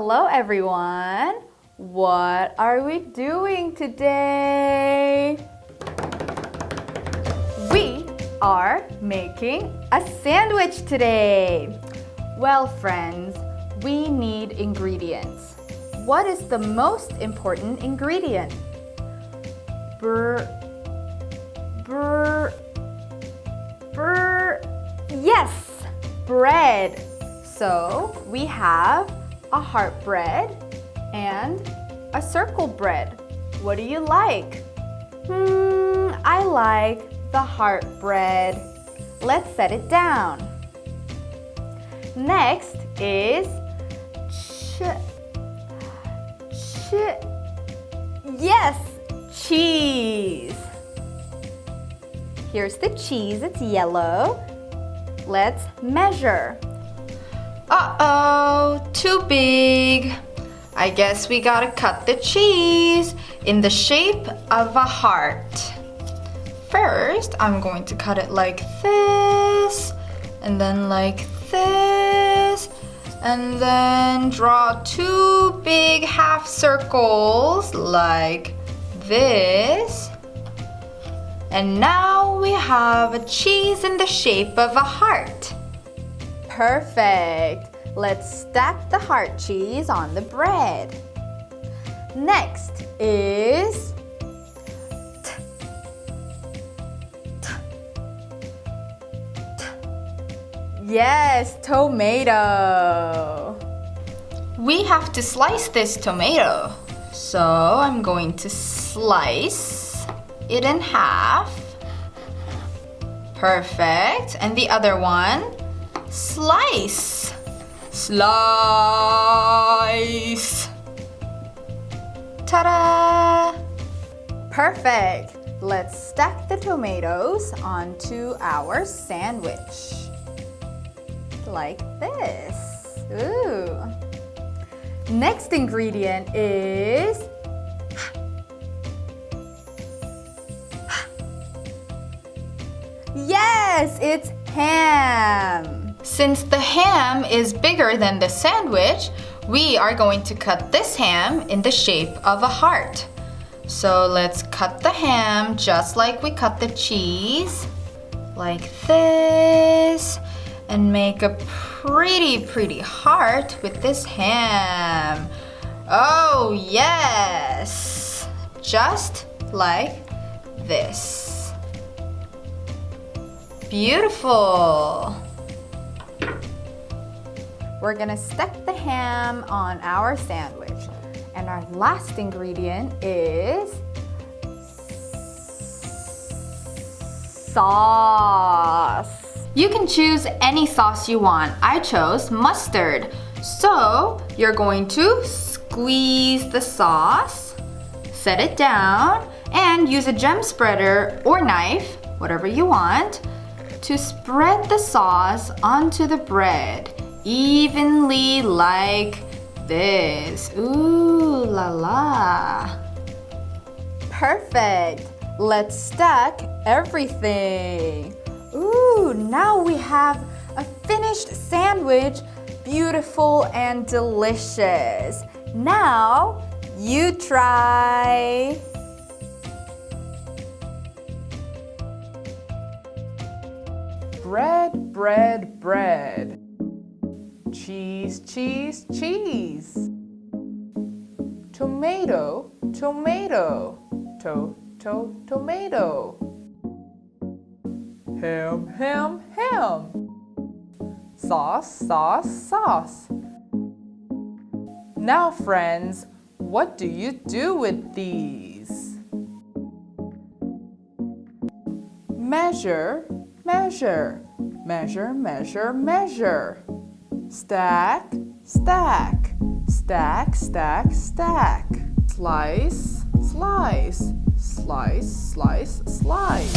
Hello everyone! What are we doing today? We are making a sandwich today. Well, friends, we need ingredients. What is the most important ingredient? Yes, bread. So we have a heart bread and a circle bread. What do you like? I like the heart bread. Let's set it down. Next is yes, cheese. Here's the cheese, it's yellow. Let's measure. Uh-oh, too big. I guess we gotta cut the cheese in the shape of a heart. First, I'm going to cut it like this, and then like this, and then draw two big half circles like this. And now we have a cheese in the shape of a heart. Perfect. Let's stack the heart cheese on the bread. Next is yes, tomato. We have to slice this tomato. So I'm going to slice it in half. Perfect. And the other one, slice. Slice. Ta-da! Perfect. Let's stack the tomatoes onto our sandwich. Like this. Ooh. Next ingredient is yes, it's ham. Since the ham is bigger than the sandwich, we are going to cut this ham in the shape of a heart. So let's cut the ham just like we cut the cheese, like this, and make a pretty heart with this ham. Oh yes, just like this. Beautiful. We're gonna stack the ham on our sandwich. And our last ingredient is sauce. You can choose any sauce you want. I chose mustard. So you're going to squeeze the sauce, set it down, and use a gem spreader or knife, whatever you want, to spread the sauce onto the bread evenly like this. Ooh la la. Perfect. Let's stack everything. Ooh, now we have a finished sandwich, beautiful and delicious. Now you try. Bread, bread, bread. Cheese, cheese, cheese. Tomato, tomato. Tomato. Ham, ham, ham. Sauce, sauce, sauce. Now, friends, what do you do with these? Measure, measure. Measure, measure, measure. Stack, stack. Stack, stack, stack. Slice, slice. Slice, slice, slice.